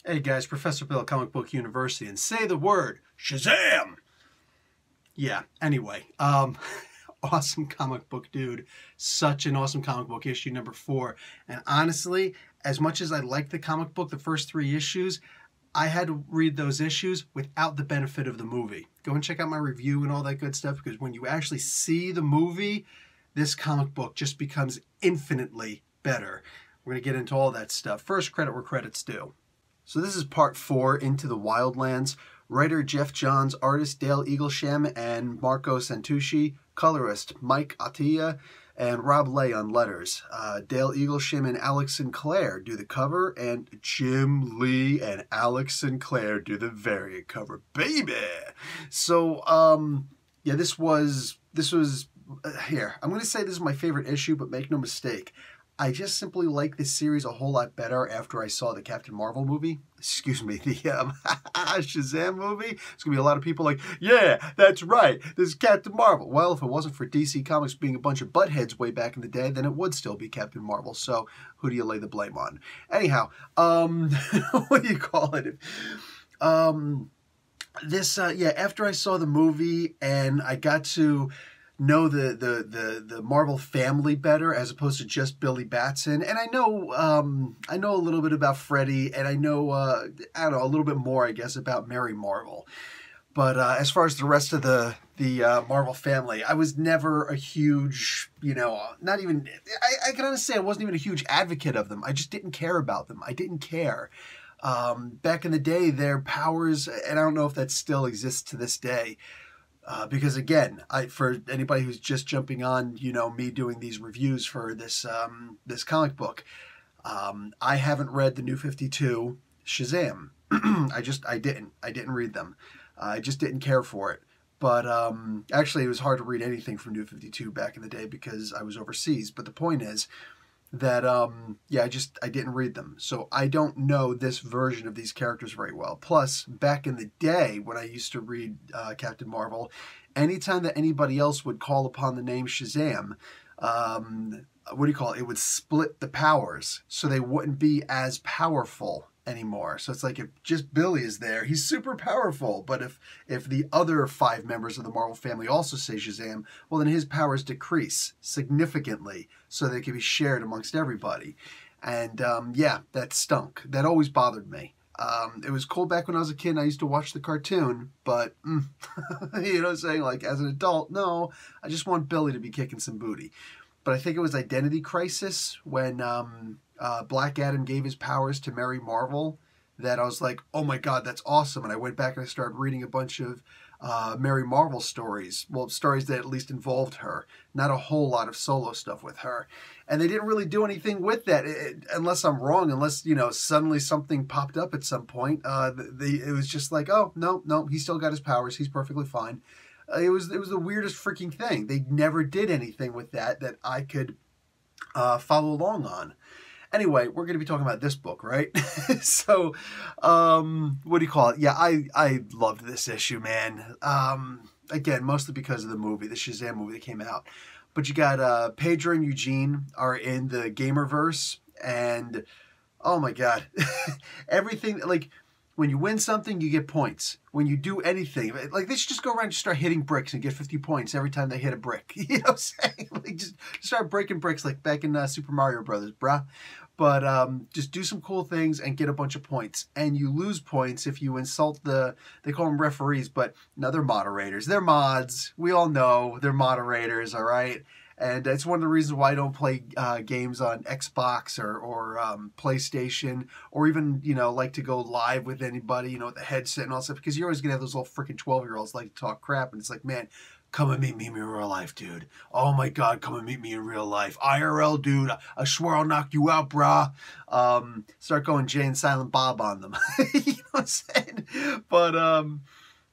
Hey guys, Professor Bill, Comic Book University, and say the word Shazam! Yeah, anyway, awesome comic book dude. Such an awesome comic book, issue number 4. And honestly, as much as I liked the comic book, the first 3 issues, I had to read those issues without the benefit of the movie. Go and check out my review and all that good stuff, because when you actually see the movie, this comic book just becomes infinitely better. We're going to get into all that stuff. First, credit where credit's due. So this is part 4, Into the Wildlands. Writer Jeff Johns, artist Dale Eaglesham and Marco Santucci, colorist Mike Atiyeh, and Rob Lay on letters. Dale Eaglesham and Alex Sinclair do the cover, and Jim Lee and Alex Sinclair do the variant cover, baby! So, yeah, this was, here, I'm going to say this is my favorite issue, but make no mistake, I just simply like this series a whole lot better after I saw the Captain Marvel movie. Excuse me, the Shazam movie. It's going to be a lot of people like, yeah, that's right, this is Captain Marvel. Well, if it wasn't for DC Comics being a bunch of buttheads way back in the day, then it would still be Captain Marvel. So who do you lay the blame on? Anyhow, what do you call it? Yeah, after I saw the movie and I got to know the Marvel family better as opposed to just Billy Batson, and I know a little bit about Freddy, and I know I don't know, a little bit more I guess about Mary Marvel, but as far as the rest of the Marvel family, I was never a huge, not even, I can honestly say I wasn't even a huge advocate of them. I just didn't care about them. I didn't care. Back in the day, their powers, and I don't know if that still exists to this day. Because again, for anybody who's just jumping on, me doing these reviews for this this comic book, I haven't read the New 52 Shazam. I didn't read them. I just didn't care for it. But actually, it was hard to read anything from New 52 back in the day because I was overseas. But the point is that yeah, I didn't read them, so I don't know this version of these characters very well. Plus, back in the day when I used to read Captain Marvel, anytime that anybody else would call upon the name Shazam, what do you call it? It would split the powers, so they wouldn't be as powerful anymore. So it's like if just Billy is there, he's super powerful. But if the other 5 members of the Marvel family also say Shazam, well then his powers decrease significantly so they can be shared amongst everybody. And yeah, that stunk. That always bothered me. It was cool back when I was a kid and I used to watch the cartoon, but you know what I'm saying? Like as an adult, no, I just want Billy to be kicking some booty. But I think it was Identity Crisis when Black Adam gave his powers to Mary Marvel that I was like, oh my god, that's awesome. And I went back and I started reading a bunch of Mary Marvel stories. Well, stories that at least involved her. Not a whole lot of solo stuff with her. And they didn't really do anything with that, unless I'm wrong, unless, suddenly something popped up at some point. It was just like, oh, no, he still got his powers. He's perfectly fine. It was the weirdest freaking thing. They never did anything with that I could follow along on. Anyway, we're going to be talking about this book, right? So, what do you call it? Yeah, I loved this issue, man. Again, mostly because of the movie, the Shazam movie that came out. But you got Pedro and Eugene are in the Gamerverse, and oh my god, everything, like, when you win something, you get points. When you do anything, like they should just go around and just start hitting bricks and get 50 points every time they hit a brick. You know what I'm saying? Like just start breaking bricks like back in Super Mario Brothers, bruh. But just do some cool things and get a bunch of points. And you lose points if you insult they call them referees, but no, they're moderators. They're mods. We all know they're moderators, all right? And it's one of the reasons why I don't play games on Xbox or PlayStation, or even, like to go live with anybody, with the headset and all that stuff, because you're always going to have those little freaking 12-year-olds like to talk crap, and it's like, man, come and meet me in real life, dude. Oh my god, come and meet me in real life. IRL, dude, I swear I'll knock you out, brah. Start going Jay and Silent Bob on them. You know what I'm saying? But,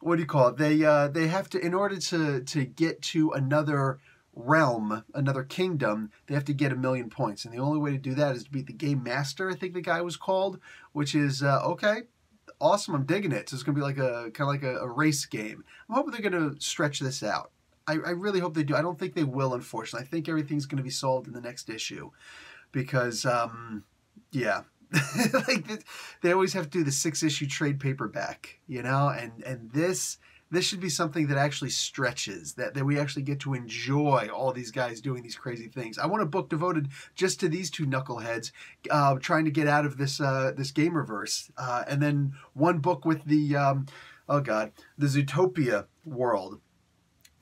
what do you call it? They have to, in order to get to another realm, another kingdom, they have to get 1,000,000 points, and the only way to do that is to beat the Game Master, I think the guy was called, which is okay, awesome. I'm digging it. So it's gonna be like kind of like a race game. I'm hoping they're gonna stretch this out. I really hope they do. I don't think they will, unfortunately. I think everything's gonna be solved in the next issue, because yeah, like they always have to do the 6-issue trade paperback, you know, and this should be something that actually stretches, that we actually get to enjoy all these guys doing these crazy things. I want a book devoted just to these two knuckleheads trying to get out of this this gamerverse, and then one book with the oh god, the Zootopia world.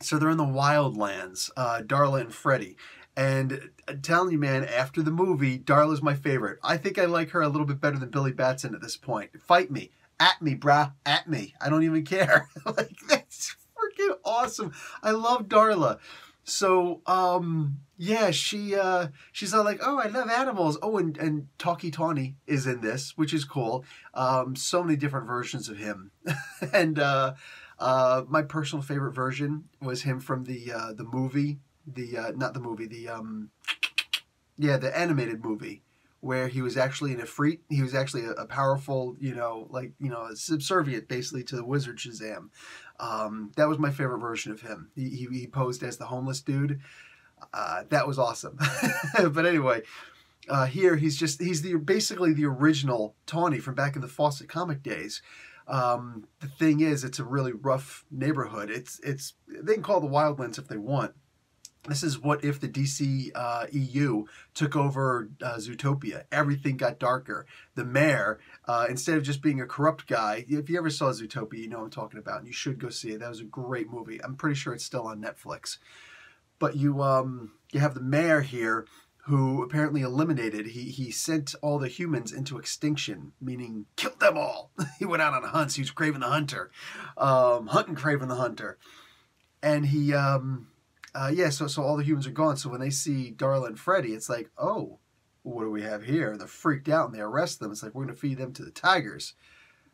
So they're in the wildlands, Darla and Freddy. And I'm telling you, man, after the movie, Darla's my favorite. I think I like her a little bit better than Billy Batson at this point. Fight me. At me, brah. At me. I don't even care. Like, that's freaking awesome. I love Darla. So, yeah, she's all like, oh, I love animals. Oh, and Talkie Tawny is in this, which is cool. So many different versions of him. And my personal favorite version was him from the movie. Not the movie, the animated movie, where he was actually an Ifrit. He was actually a powerful, subservient basically to the wizard Shazam. That was my favorite version of him. He posed as the homeless dude. That was awesome. But anyway, here he's basically the original Tawny from back in the Fawcett comic days. The thing is, it's a really rough neighborhood. They can call it the Wildlands if they want. This is what if the DC EU took over Zootopia. Everything got darker. The mayor, instead of just being a corrupt guy, if you ever saw Zootopia, you know what I'm talking about, and you should go see it. That was a great movie. I'm pretty sure it's still on Netflix. But you have the mayor here who apparently eliminated, he sent all the humans into extinction, meaning killed them all. He went out on hunts. He was Craven the Hunter, hunting Craven the Hunter. And he... so all the humans are gone. So when they see Darla and Freddy, it's like, oh, what do we have here? They're freaked out and they arrest them. It's like, we're going to feed them to the tigers.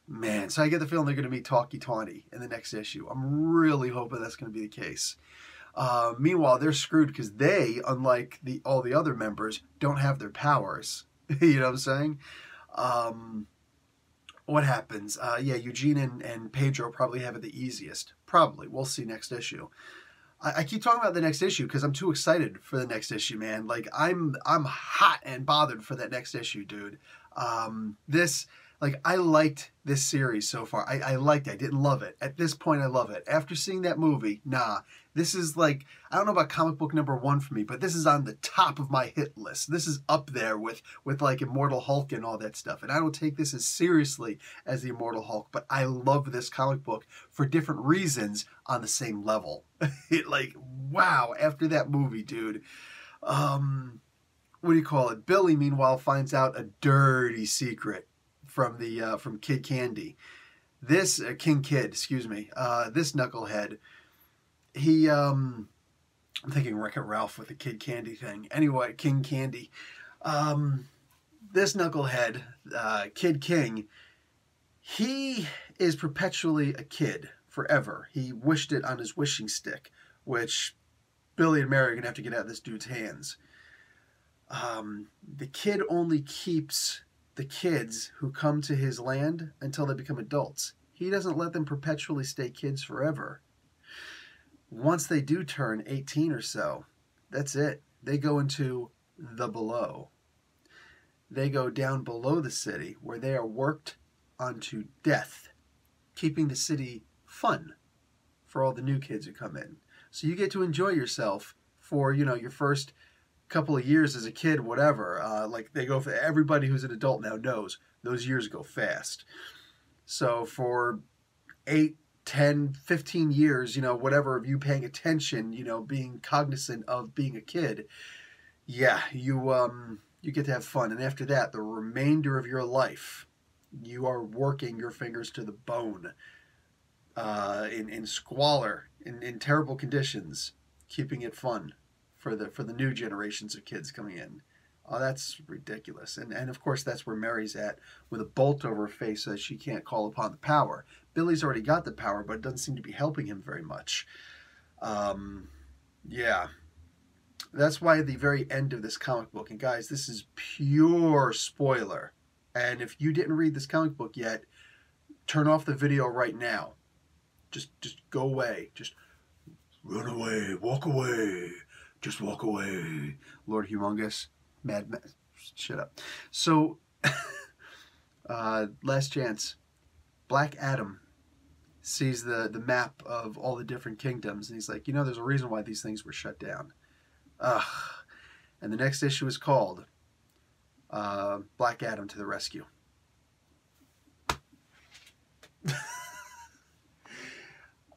Man, so I get the feeling they're going to meet Talkie Tawny in the next issue. I'm really hoping that's going to be the case. Meanwhile, they're screwed because they, unlike all the other members, don't have their powers. You know what I'm saying? What happens? Eugene and Pedro probably have it the easiest. Probably. We'll see next issue. I keep talking about the next issue because I'm too excited for the next issue, man. Like, I'm hot and bothered for that next issue, dude. I liked this series so far. I liked it. I didn't love it. At this point, I love it. After seeing that movie, nah. This is like, I don't know about comic book #1 for me, but this is on the top of my hit list. This is up there with like Immortal Hulk and all that stuff. And I don't take this as seriously as the Immortal Hulk, but I love this comic book for different reasons on the same level. Wow, after that movie, dude. What do you call it? Billy, meanwhile, finds out a dirty secret from Kid Candy. This King Kid, excuse me. This knucklehead. I'm thinking Wreck-It Ralph with the Kid Candy thing. Anyway, King Candy. This knucklehead, Kid King, he is perpetually a kid forever. He wished it on his wishing stick, which Billy and Mary are going to have to get out of this dude's hands. The kid only keeps the kids who come to his land until they become adults. He doesn't let them perpetually stay kids forever. Once they do turn 18 or so, that's it. They go into the below. They go down below the city where they are worked unto death, keeping the city fun for all the new kids who come in. So you get to enjoy yourself for, your first couple of years as a kid, whatever. They go for everybody who's an adult now knows those years go fast. So for 8, 10, 15 years, whatever, of you paying attention, being cognizant of being a kid, yeah, you get to have fun. And after that, the remainder of your life, you are working your fingers to the bone, in squalor, in terrible conditions, keeping it fun for the new generations of kids coming in. Oh, that's ridiculous. And of course, that's where Mary's at, with a bolt over her face so that she can't call upon the power. Billy's already got the power, but it doesn't seem to be helping him very much. Yeah. That's why at the very end of this comic book, and guys, this is pure spoiler. And if you didn't read this comic book yet, turn off the video right now. Just go away. Just run away. Walk away. Just walk away. Lord Humongous. Mad. Shut up. So, Last chance. Black Adam sees the map of all the different kingdoms, and he's like, you know, there's a reason why these things were shut down. Ugh. And the next issue is called Black Adam to the Rescue.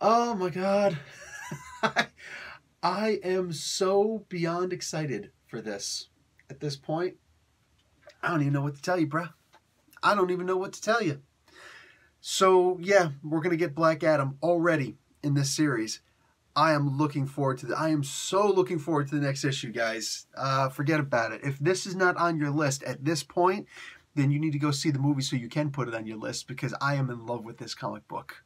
Oh my God. I am so beyond excited for this. At this point, I don't even know what to tell you, bruh. I don't even know what to tell you. So, yeah, we're going to get Black Adam already in this series. I am looking forward to I am so looking forward to the next issue, guys. Forget about it. If this is not on your list at this point, then you need to go see the movie so you can put it on your list, because I am in love with this comic book.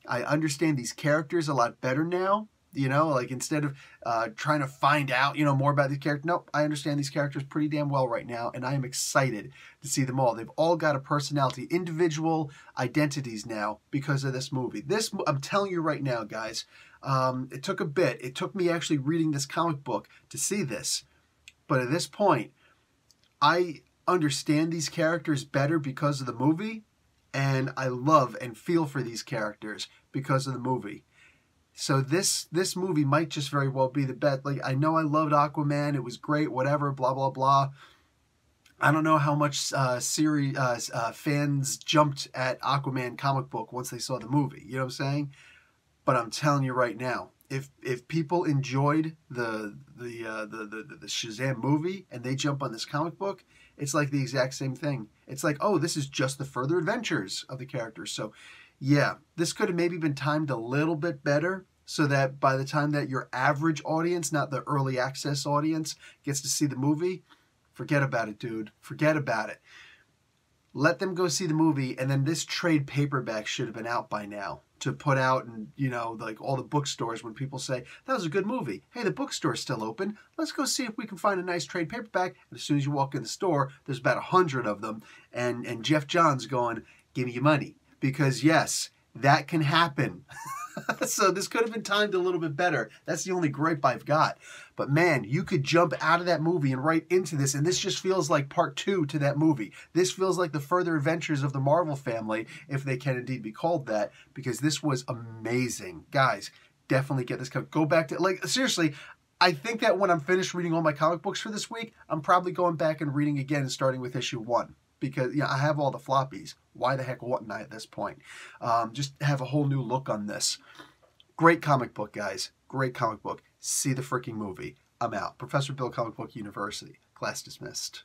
I understand these characters a lot better now. You know, like instead of trying to find out, you know, more about these characters. Nope, I understand these characters pretty damn well right now, and I am excited to see them all. They've all got a personality, individual identities now because of this movie. I'm telling you right now, guys, it took a bit. It took me actually reading this comic book to see this. But at this point, I understand these characters better because of the movie, and I love and feel for these characters because of the movie. So this movie might just very well be the best. Like, I know I loved Aquaman. It was great, whatever, blah, blah, blah. I don't know how much fans jumped at Aquaman comic book once they saw the movie. You know what I'm saying? But I'm telling you right now, if people enjoyed the Shazam movie and they jump on this comic book, it's like the exact same thing. It's like, oh, this is just the further adventures of the characters. So, yeah, this could have maybe been timed a little bit better so that by the time that your average audience, not the early access audience, gets to see the movie, forget about it, dude. Forget about it. Let them go see the movie, and then this trade paperback should have been out by now to put out, and you know, like all the bookstores, when people say, that was a good movie. Hey, the bookstore's still open. Let's go see if we can find a nice trade paperback. And as soon as you walk in the store, there's about 100 of them, and Jeff Johns going, give me your money. Because yes, that can happen. So this could have been timed a little bit better. That's the only gripe I've got. But man, you could jump out of that movie and right into this, and this just feels like part 2 to that movie. This feels like the further adventures of the Marvel family, if they can indeed be called that, because this was amazing. Guys, definitely get this. Go back to, like, seriously, I think that when I'm finished reading all my comic books for this week, I'm probably going back and reading again and starting with issue 1. Because, you know, I have all the floppies. Why the heck wouldn't I at this point? Just have a whole new look on this. Great comic book, guys. Great comic book. See the freaking movie. I'm out. Professor Bill, Comic Book University. Class dismissed.